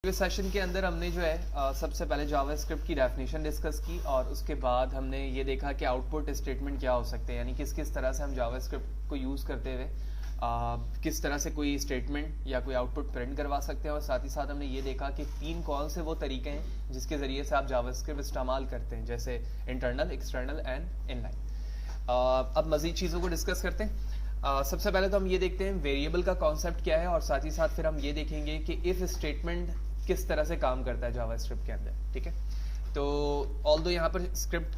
इस सेशन के अंदर हमने जो है सबसे पहले जावास्क्रिप्ट की डेफिनेशन डिस्कस की और उसके बाद हमने ये देखा कि आउटपुट स्टेटमेंट क्या हो सकते हैं, यानी किस किस तरह से हम जावास्क्रिप्ट को यूज़ करते हुए किस तरह से कोई स्टेटमेंट या कोई आउटपुट प्रिंट करवा सकते हैं। और साथ ही साथ हमने ये देखा कि तीन कौन से वो तरीके हैं जिसके ज़रिए से आप जावास्क्रिप्ट इस्तेमाल करते हैं, जैसे इंटरनल, एक्सटर्नल एंड इनलाइन। अब मज़ीद चीज़ों को डिस्कस करते हैं। सबसे पहले तो हम ये देखते हैं वेरिएबल का कॉन्सेप्ट क्या है, और साथ ही साथ फिर हम ये देखेंगे कि इफ़ स्टेटमेंट किस तरह से काम करता है जावास्क्रिप्ट के अंदर। ठीक है, तो ऑल्दो यहाँ पर स्क्रिप्ट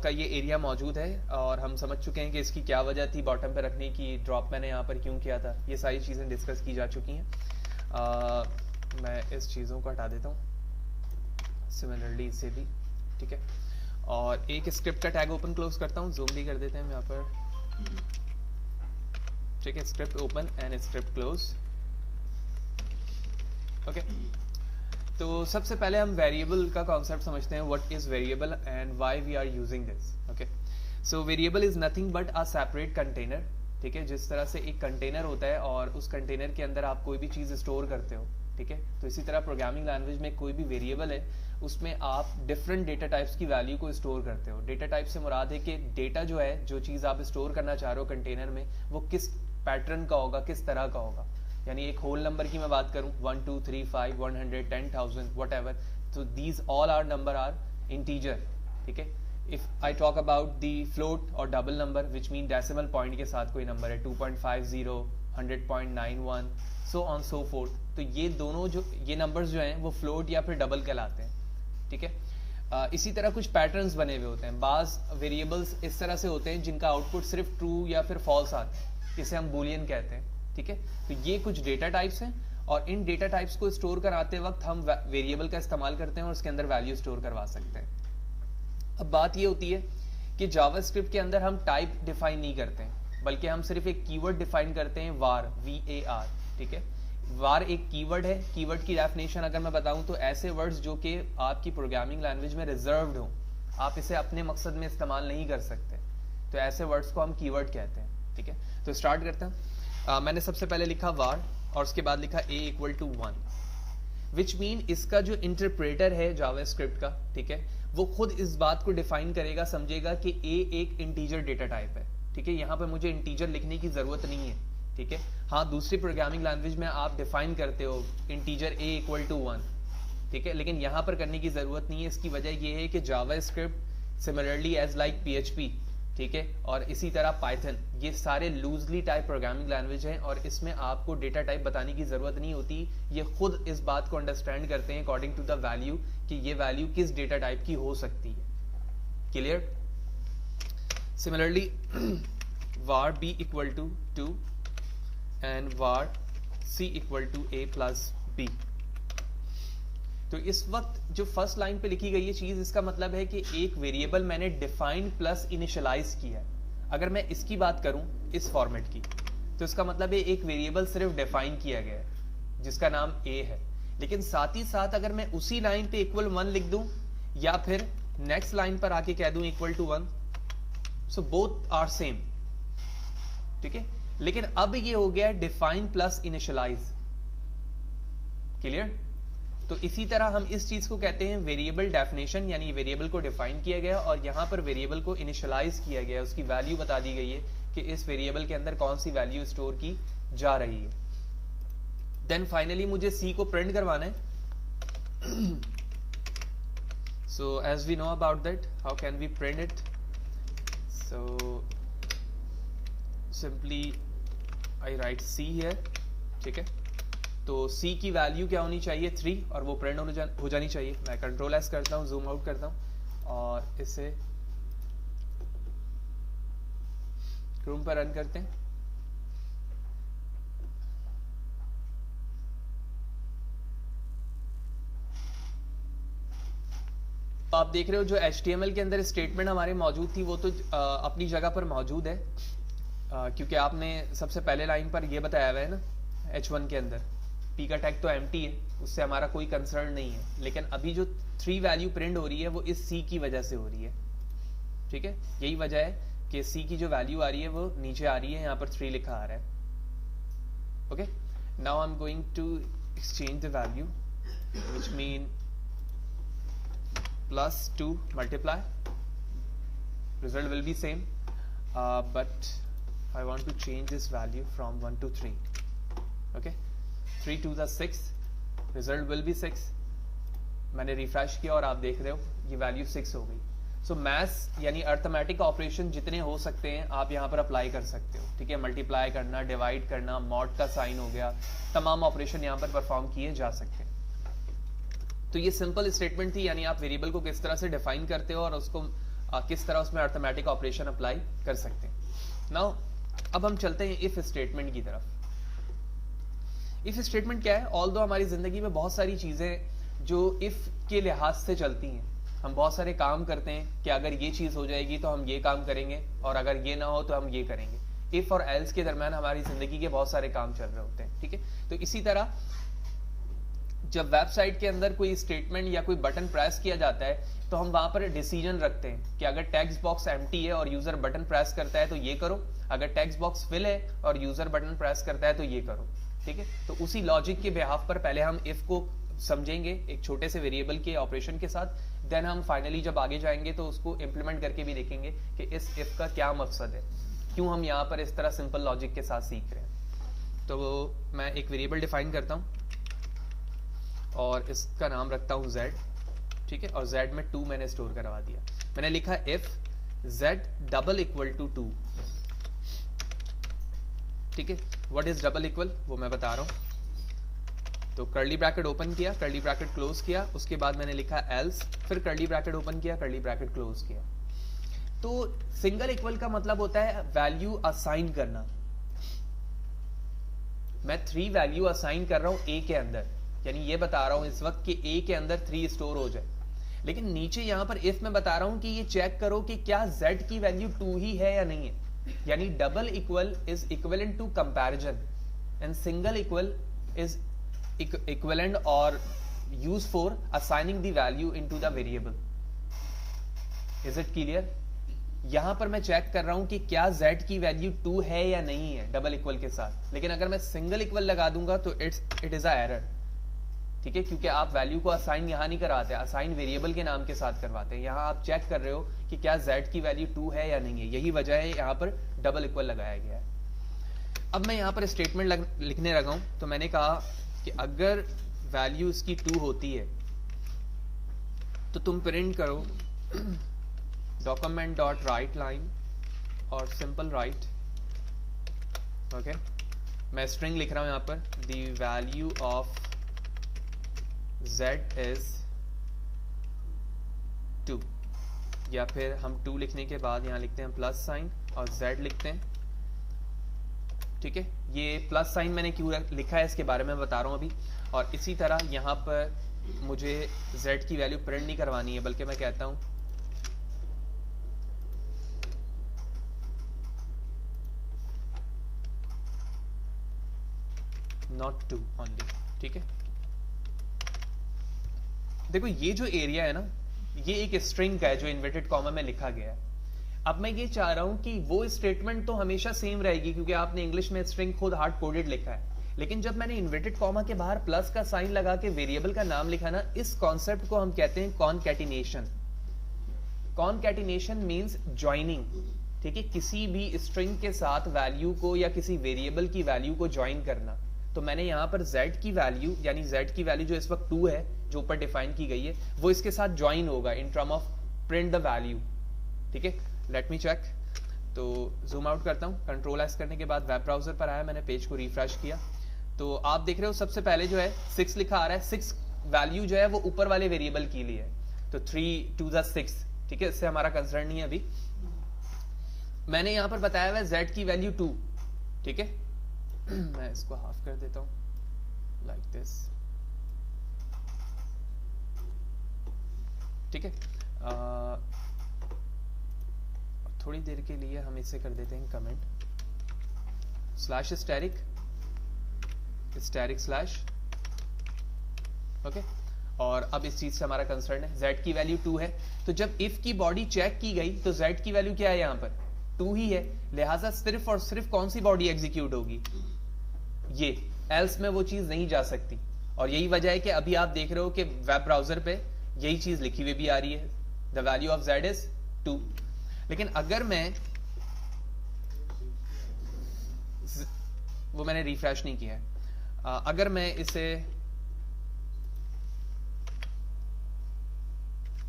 का ये एरिया मौजूद है और हम समझ चुके हैं कि इसकी क्या वजह थी बॉटम पे रखने की, ड्रॉप मैंने यहाँ पर क्यों किया था, ये सारी चीज़ें डिस्कस की जा चुकी हैं। मैं इस चीज़ों को हटा देता हूँ, सिमिलरली इसे भी। ठीक है, और एक स्क्रिप्ट का टैग ओपन क्लोज करता हूँ, जूम भी कर देते हैं यहाँ पर। ठीक है, script open and script close. Okay, तो सबसे पहले हम वेरिएबल का कॉन्सेप्ट समझते हैं। What is variable and why we are using this. Okay, so variable is nothing but a separate container. ठीक है, जिस तरह से एक कंटेनर होता है और उस कंटेनर के अंदर आप कोई भी चीज़ स्टोर करते हो, ठीक है, तो इसी तरह प्रोग्रामिंग लैंग्वेज में कोई भी वेरिएबल है उसमें आप डिफरेंट डेटा टाइप्स की वैल्यू को स्टोर करते हो। डेटा टाइप से मुराद है कि डेटा जो है, जो चीज़ आप स्टोर करना चाह रहे हो कंटेनर में, वो किस पैटर्न का होगा, किस तरह का होगा। यानी एक होल नंबर की मैं बात करूं 1 2 3 5 100 10,000 वट एवर, तो these all are number are integer. ठीक है, if I talk about the float और double number which mean decimal point के साथ कोई नंबर है 2.50 100.91 सो ऑन सो फोर्थ, तो ये दोनों जो ये नंबर्स जो हैं वो फ्लोट या फिर डबल कहलाते हैं। ठीक है, इसी तरह कुछ पैटर्न्स बने हुए होते हैं। बाज वेरिएबल्स इस तरह से होते हैं जिनका आउटपुट सिर्फ ट्रू या फिर फॉल्स आता है, इसे हम बूलियन कहते हैं। ठीक है, तो ये कुछ डेटा टाइप्स हैं और इन डेटा टाइप्स को स्टोर कराते वक्त हम वेरिएबल का इस्तेमाल करते हैं और उसके अंदर वैल्यू स्टोर करवा सकते हैं। अब बात ये होती है कि जावास्क्रिप्ट के अंदर हम टाइप डिफाइन नहीं करते हैं, बल्कि हम सिर्फ एक कीवर्ड डिफाइन करते हैं, var, VAR। ठीक है, var एक कीवर्ड है। कीवर्ड की डेफिनेशन अगर मैं बताऊं तो ऐसे वर्ड्स जो कि आपकी प्रोग्रामिंग लैंग्वेज में रिजर्व्ड हो, आप इसे अपने मकसद में इस्तेमाल नहीं कर सकते, तो ऐसे वर्ड्स को हम कीवर्ड कहते हैं। ठीक है, तो स्टार्ट करते हैं। मैंने सबसे पहले लिखा var और उसके बाद लिखा a equal to 1, which mean इसका जो इंटरप्रेटर है जावास्क्रिप्ट का, ठीक है, वो खुद इस बात को डिफाइन करेगा, समझेगा कि a एक इंटीजर डेटा टाइप है। ठीक है, यहाँ पे मुझे इंटीजर लिखने की जरूरत नहीं है। ठीक है, हाँ, दूसरी प्रोग्रामिंग लैंग्वेज में आप डिफाइन करते हो इंटीजर a इक्वल टू 1, ठीक है, लेकिन यहाँ पर करने की जरूरत नहीं है। इसकी वजह ये है कि JavaScript similarly as like PHP, ठीक है, और इसी तरह पाइथन, ये सारे लूजली टाइप प्रोग्रामिंग लैंग्वेज हैं और इसमें आपको डेटा टाइप बताने की जरूरत नहीं होती। ये खुद इस बात को अंडरस्टैंड करते हैं अकॉर्डिंग टू द वैल्यू कि ये वैल्यू किस डेटा टाइप की हो सकती है। Clear? Similarly var b equal to 2 and var c equal to a plus b। तो इस वक्त जो फर्स्ट लाइन पे लिखी गई है चीज, इसका मतलब है कि एक वेरिएबल मैंने डिफाइन प्लस इनिशियलाइज किया है। अगर मैं इसकी बात करूं इस फॉर्मेट की, तो इसका मतलब है एक वेरिएबल सिर्फ डिफाइन किया गया है जिसका नाम a है, लेकिन साथ ही साथ अगर मैं उसी लाइन पे इक्वल 1 लिख दूं या फिर नेक्स्ट लाइन पर आके कह दूं equal to 1, so both are same. ठीक है, लेकिन अब ये हो गया डिफाइन प्लस इनिशियलाइज। क्लियर? तो इसी तरह हम इस चीज को कहते हैं वेरिएबल डेफिनेशन, यानी वेरिएबल को डिफाइन किया गया और यहां पर वेरिएबल को इनिशियलाइज किया गया, उसकी वैल्यू बता दी गई है कि इस वेरिएबल के अंदर कौन सी वैल्यू स्टोर की जा रही है। देन फाइनली मुझे सी को प्रिंट करवाना है। So as we know about that, how can we print it? So simply I write c here. ठीक है, तो C की वैल्यू क्या होनी चाहिए? 3, और वो प्रिंट हो जानी चाहिए। मैं कंट्रोल S करता हूँ, जूम आउट करता हूँ और इसे क्रोम पर रन करते हैं। आप देख रहे हो जो HTML के अंदर स्टेटमेंट हमारे मौजूद थी वो तो अपनी जगह पर मौजूद है, क्योंकि आपने सबसे पहले लाइन पर ये बताया हुआ है ना H1 के अंदर P का टैग तो एम्प्टी है, उससे हमारा कोई कंसर्न नहीं है। लेकिन अभी जो 3 वैल्यू प्रिंट हो रही है वो इस C की वजह से हो रही है। ठीक है, यही वजह है कि C की जो वैल्यू आ रही है वो नीचे आ रही है, यहाँ पर 3 लिखा आ रहा है। Okay, now I am going to exchange the value which mean plus 2 multiply, result will be same, but I want to change this value from 1 to 3. Okay, 3 to the 6, result will be 6. मैंने refresh किया और आप देख रहे हो ये value 6 हो गई. सो मैथ्स यानी अर्थमेटिक ऑपरेशन जितने हो सकते हैं आप यहाँ पर अप्लाई कर सकते हो. ठीक है, मल्टीप्लाई करना, डिवाइड करना, मॉड का साइन हो गया, तमाम ऑपरेशन यहाँ पर परफॉर्म किए जा सकते हैं. तो ये सिंपल स्टेटमेंट थी, यानी आप वेरिएबल को किस तरह से डिफाइन करते हो और उसको किस तरह उसमें अर्थमेटिक ऑपरेशन अप्लाई कर सकते हैं. नाउ अब हम चलते हैं इफ स्टेटमेंट की तरफ. इफ स्टेटमेंट क्या है? ऑल्दो हमारी जिंदगी में बहुत सारी चीजें जो इफ के लिहाज से चलती हैं, हम बहुत सारे काम करते हैं कि अगर ये चीज हो जाएगी तो हम ये काम करेंगे और अगर ये ना हो तो हम ये करेंगे. इफ और एल्स के दरमियान हमारी जिंदगी के बहुत सारे काम चल रहे होते हैं. ठीक है, तो इसी तरह जब वेबसाइट के अंदर कोई स्टेटमेंट या कोई बटन प्रेस किया जाता है तो हम वहां पर डिसीजन रखते हैं कि अगर टेक्स्ट बॉक्स एम्प्टी है और यूजर बटन प्रेस करता है तो ये करो, अगर टेक्स्ट बॉक्स फिल है और यूजर बटन प्रेस करता है तो ये करो. ठीक है, तो उसी लॉजिक के बिहाफ पर पहले हम इफ को समझेंगे एक छोटे से वेरिएबल के ऑपरेशन के साथ, देन हम फाइनली जब आगे जाएंगे तो उसको इंप्लीमेंट करके भी देखेंगे कि इस इफ का क्या मकसद है, क्यों हम यहाँ पर इस तरह सिंपल लॉजिक के साथ सीख रहे हैं. तो मैं एक वेरिएबल डिफाइन करता हूँ और इसका नाम रखता हूँ z. ठीक है, और z में 2 मैंने स्टोर करवा दिया. मैंने लिखा if z double equal to 2. ठीक है, व्हाट इज डबल इक्वल वो मैं बता रहा हूं. तो कर्ली ब्रैकेट ओपन किया, कर्ली ब्रैकेट क्लोज किया, उसके बाद मैंने लिखा एल्स, फिर कर्ली ब्रैकेट ओपन किया, कर्ली ब्रैकेट क्लोज किया. तो सिंगल इक्वल का मतलब होता है वैल्यू असाइन करना. मैं 3 वैल्यू असाइन कर रहा हूं a के अंदर, यानी ये बता रहा हूं इस वक्त कि a के अंदर 3 स्टोर हो जाए. लेकिन नीचे यहां पर इफ में बता रहा हूं कि ये चेक करो कि क्या z की वैल्यू 2 ही है या नहीं है. यानी double equal is equivalent to comparison and single equal is equivalent और use for assigning the value into the variable. Is it clear? यहां पर मैं चेक कर रहा हूं कि क्या z की वैल्यू 2 है या नहीं है डबल इक्वल के साथ. लेकिन अगर मैं सिंगल इक्वल लगा दूंगा तो इट इज अ एरर. ठीक है, क्योंकि आप वैल्यू को असाइन यहां नहीं कराते, असाइन वेरिएबल के नाम के साथ करवाते हैं. यहां आप चेक कर रहे हो कि क्या z की वैल्यू 2 है या नहीं है. यही वजह है यहां पर डबल इक्वल लगाया गया है. अब मैं यहां पर स्टेटमेंट लिखने लगा हूं. तो मैंने कहा कि अगर वैल्यू इसकी 2 होती है तो तुम प्रिंट करो डॉक्यूमेंट डॉट राइट लाइन और सिंपल राइट. ओके, मैं स्ट्रिंग लिख रहा हूं यहां पर the value of z is 2, या फिर हम 2 लिखने के बाद यहां लिखते हैं प्लस साइन और z लिखते हैं. ठीक है, ये प्लस साइन मैंने क्यों लिखा है इसके बारे में बता रहा हूं अभी. और इसी तरह यहां पर मुझे z की वैल्यू प्रिंट नहीं करवानी है, बल्कि मैं कहता हूं नॉट 2 ओनली. ठीक है, देखो ये जो एरिया है ना, ये एक स्ट्रिंग का है जो इन्वर्टेड कॉमा में लिखा गया है. अब मैं ये चाह रहा हूं कि वो स्टेटमेंट तो हमेशा सेम रहेगी क्योंकि आपने इंग्लिश में स्ट्रिंग खुद हार्ड कोडेड लिखा है. लेकिन जब मैंने इन्वर्टेड कॉमा के बाहर प्लस का साइन लगा के वेरिएबल का नाम लिखा ना, इस कॉन्सेप्ट को हम कहते हैं कॉनकैटिनेशन. Concatenation means joining. ठीक है, किसी भी स्ट्रिंग के साथ वैल्यू को या किसी वेरिएबल की वैल्यू को ज्वाइन करना. तो मैंने यहां पर z की वैल्यू, यानी z की वैल्यू जो इस वक्त 2 है जो ऊपर डिफाइन की गई है, वो इसके साथ ज्वाइन होगा in term of print the value. ठीक है, लेट मी चेक. तो जूम आउट करता हूं, कंट्रोल एस करने के बाद वेब ब्राउजर पर आया, मैंने पेज को रिफ्रेश किया तो आप देख रहे हो सबसे पहले जो है 6 लिखा आ रहा है. 6 वैल्यू जो है वो ऊपर वाले वेरिएबल की लिए है, तो 3 to the 6. ठीक है, इससे हमारा कंसर्न नहीं है अभी. मैंने यहां पर बताया हुआ है z की वैल्यू 2. ठीक है, मैं इसको हाफ कर देता हूं लाइक दिस. ठीक है, थोड़ी देर के लिए हम इसे कर देते हैं comment slash static slash. Okay, और अब इस चीज से हमारा कंसर्न है z की वैल्यू 2 है. तो जब इफ की बॉडी चेक की गई तो z की वैल्यू क्या है यहां पर 2 ही है. लिहाजा सिर्फ और सिर्फ कौन सी बॉडी एग्जीक्यूट होगी, ये. एल्स में वो चीज नहीं जा सकती. और यही वजह है कि अभी आप देख रहे हो कि वेब ब्राउजर पे यही चीज लिखी हुई भी आ रही है, the value of z is 2। लेकिन अगर मैं वो मैंने रिफ्रेश नहीं किया है, अगर मैं इसे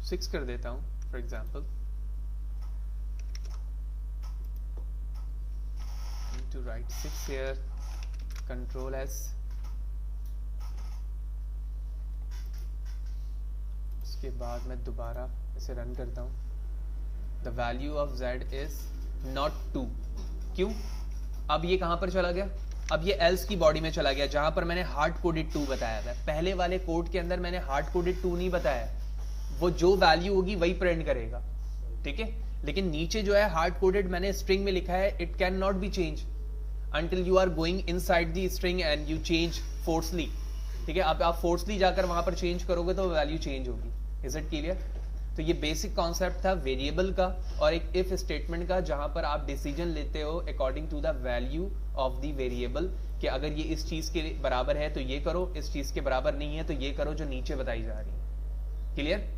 6 कर देता हूं for example, to write 6 here, control S, उसके बाद मैं दोबारा इसे रन करता हूं, the value of z is not 2। क्यों? अब ये कहां पर चला गया? अब ये else की बॉडी में चला गया जहां पर मैंने हार्ड कोडेड 2 बताया था। पहले वाले कोड के अंदर मैंने हार्ड कोडेड 2 नहीं बताया, वो जो वैल्यू होगी वही प्रिंट करेगा, ठीक है। लेकिन नीचे जो है हार्ड कोडेड मैंने स्ट्रिंग में लिखा है, it can not be change until you are going inside the string and you change forcefully, ठीक है। अब आप फोर्सली जाकर वहां पर चेंज करोगे तो वैल्यू चेंज होगी। Is it clear? तो ये बेसिक कॉन्सेप्ट था वेरिएबल का और एक इफ स्टेटमेंट का, जहां पर आप डिसीजन लेते हो according to the value of the variable, कि अगर ये इस चीज के बराबर है तो ये करो, इस चीज के बराबर नहीं है तो ये करो, जो नीचे बताई जा रही है। क्लियर?